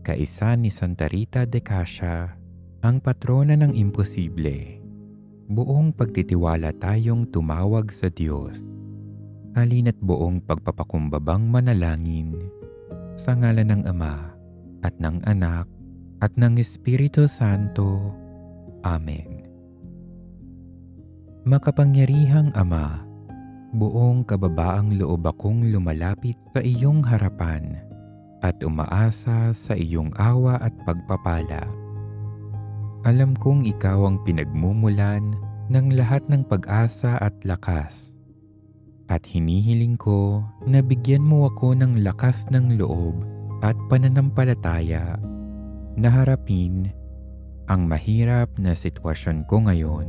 Kaisa ni Santa Rita de Cascia, ang patrona ng imposible. Buong pagtitiwala tayong tumawag sa Diyos. Halina't buong pagpapakumbabang manalangin sa ngalan ng Ama at ng Anak at ng Espiritu Santo. Amen. Makapangyarihang Ama, buong kababaang loob akong lumalapit sa iyong harapan at umaasa sa iyong awa at pagpapala. Alam kong ikaw ang pinagmumulan ng lahat ng pag-asa at lakas. At hinihiling ko na bigyan mo ako ng lakas ng loob at pananampalataya na harapin ang mahirap na sitwasyon ko ngayon.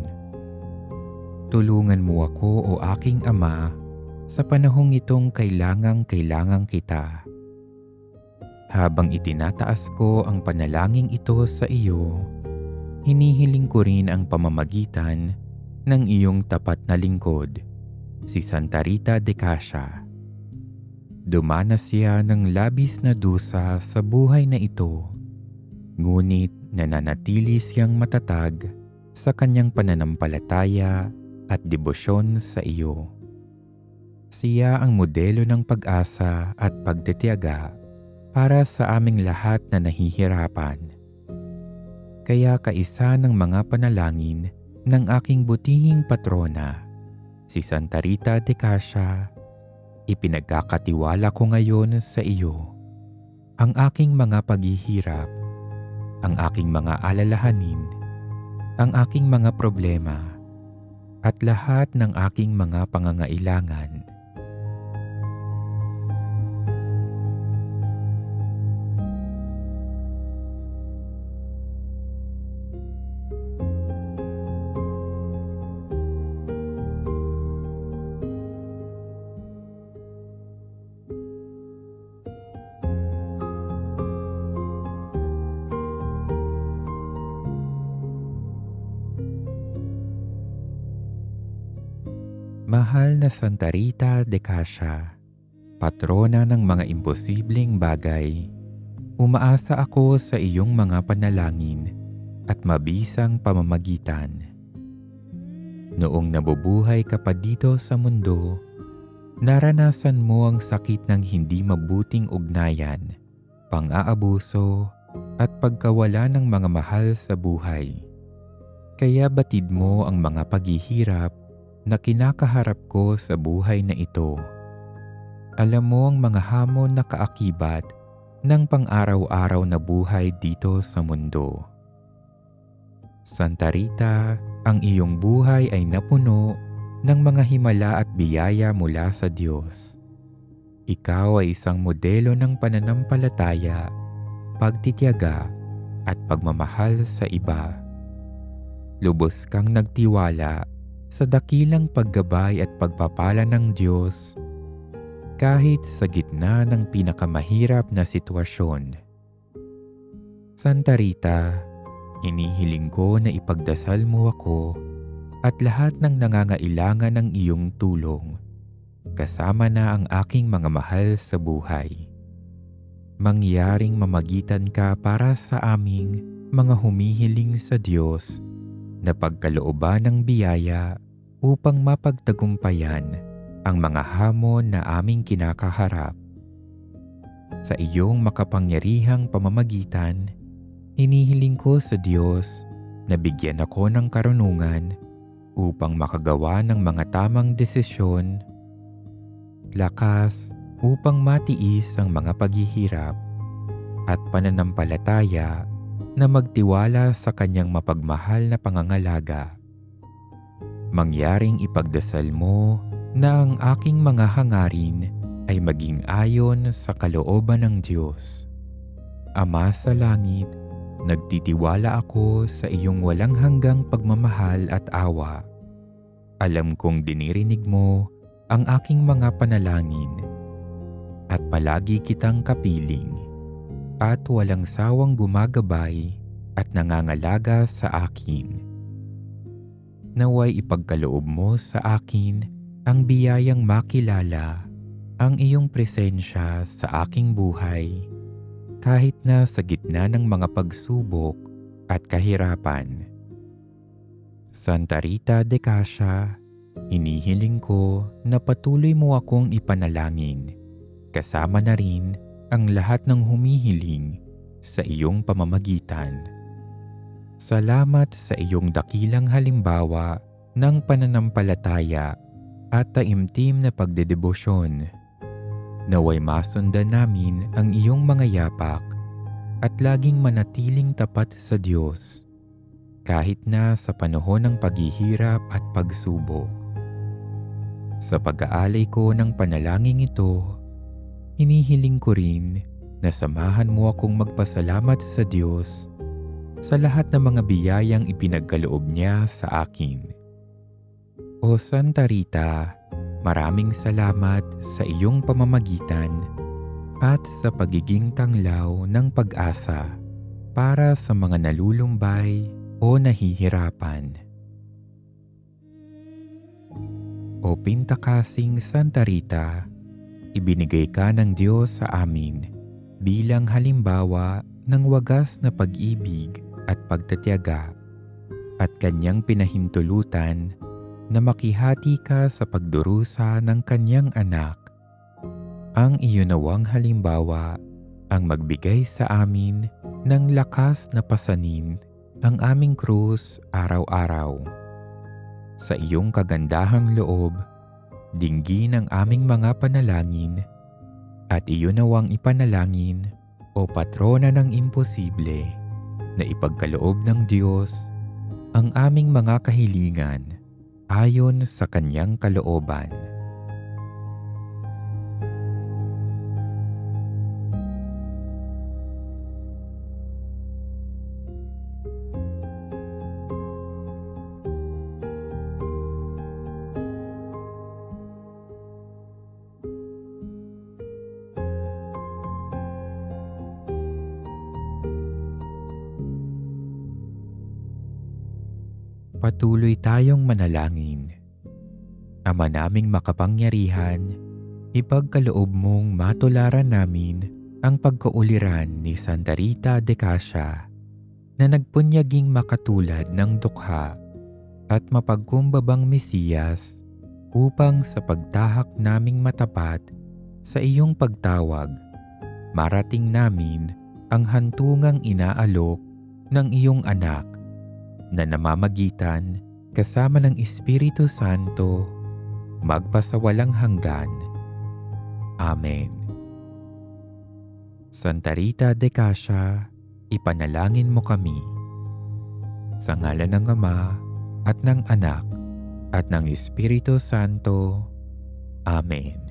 Tulungan mo ako o aking Ama sa panahong itong kailangang kita. Habang itinataas ko ang panalangin ito sa iyo, hinihiling ko rin ang pamamagitan ng iyong tapat na lingkod, si Santa Rita de Cascia. Dumanas siya ng labis na dusa sa buhay na ito, ngunit nananatili siyang matatag sa kanyang pananampalataya at debosyon sa iyo. Siya ang modelo ng pag-asa at pagtitiyaga para sa aming lahat na nahihirapan. Kaya kaisa ng mga panalangin ng aking butihing patrona, si Santa Rita de Cascia, ipinagkakatiwala ko ngayon sa iyo ang aking mga paghihirap, ang aking mga alalahanin, ang aking mga problema, at lahat ng aking mga pangangailangan. Mahal na Santa Rita de Cascia, patrona ng mga imposibleng bagay, umaasa ako sa iyong mga panalangin at mabisang pamamagitan. Noong nabubuhay ka pa dito sa mundo, naranasan mo ang sakit ng hindi mabuting ugnayan, pang-aabuso at pagkawala ng mga mahal sa buhay. Kaya batid mo ang mga paghihirap na kinakaharap ko sa buhay na ito. Alam mo ang mga hamon na kaakibat ng pang-araw-araw na buhay dito sa mundo. Santa Rita, ang iyong buhay ay napuno ng mga himala at biyaya mula sa Diyos. Ikaw ay isang modelo ng pananampalataya, pagtitiyaga at pagmamahal sa iba. Lubos kang nagtiwala sa dakilang paggabay at pagpapala ng Diyos kahit sa gitna ng pinakamahirap na sitwasyon. Santa Rita, hinihiling ko na ipagdasal mo ako at lahat ng nangangailangan ng iyong tulong, kasama na ang aking mga mahal sa buhay. Mangyaring mamagitan ka para sa aming mga humihiling sa Diyos na pagkalooban ng biyaya upang mapagtagumpayan ang mga hamon na aming kinakaharap. Sa iyong makapangyarihang pamamagitan, hinihiling ko sa Diyos na bigyan ako ng karunungan upang makagawa ng mga tamang desisyon, lakas upang matiis ang mga paghihirap, at pananampalataya na magtiwala sa kanyang mapagmahal na pangangalaga. Mangyaring ipagdasal mo na ang aking mga hangarin ay maging ayon sa kalooban ng Diyos. Ama sa langit, nagtitiwala ako sa iyong walang hanggang pagmamahal at awa. Alam kong dinirinig mo ang aking mga panalangin at palagi kitang kapiling at walang sawang gumagabay at nangangalaga sa akin. Naway ipagkaloob mo sa akin ang biyayang makilala ang iyong presensya sa aking buhay kahit na sa gitna ng mga pagsubok at kahirapan. Santa Rita de Cassia, hinihiling ko na patuloy mo akong ipanalangin, kasama na rin ang lahat ng humihiling sa iyong pamamagitan. Salamat sa iyong dakilang halimbawa ng pananampalataya at taimtim na pagdedebosyon. Naway masundan namin ang iyong mga yapak at laging manatiling tapat sa Diyos, kahit na sa panahon ng paghihirap at pagsubok. Sa pag-aalay ko ng panalangin ito, hinihiling ko rin na samahan mo akong magpasalamat sa Diyos sa lahat ng mga biyayang ipinagkaloob niya sa akin. O Santa Rita, maraming salamat sa iyong pamamagitan at sa pagiging tanglaw ng pag-asa para sa mga nalulumbay o nahihirapan. O pintakasing Santa Rita, ibinigay ka ng Diyos sa amin bilang halimbawa ng wagas na pag-ibig at pagtatiyaga, at kanyang pinahintulutan na makihati ka sa pagdurusa ng kanyang anak. Ang iyonawang halimbawa ang magbigay sa amin ng lakas na pasanin ang aming krus araw-araw. Sa iyong kagandahang loob, dinggin ang aming mga panalangin at iyonawang ipanalangin, o patrona ng imposible, na ipagkaloob ng Diyos ang aming mga kahilingan ayon sa kanyang kalooban. Patuloy tayong manalangin. Ama naming makapangyarihan, ipagkaloob mong matularan namin ang pagkauliran ni Santa Rita de Cassia na nagpunyaging makatulad ng dukha at mapagkumbabang Mesiyas upang sa pagtahak naming matapat sa iyong pagtawag, marating namin ang hantungang inaalok ng iyong anak na namamagitan kasama ng Espiritu Santo magpasawalang hanggan. Amen. Santa Rita de Cassia, ipanalangin mo kami. Sa ngalan ng Ama at ng Anak at ng Espiritu Santo. Amen.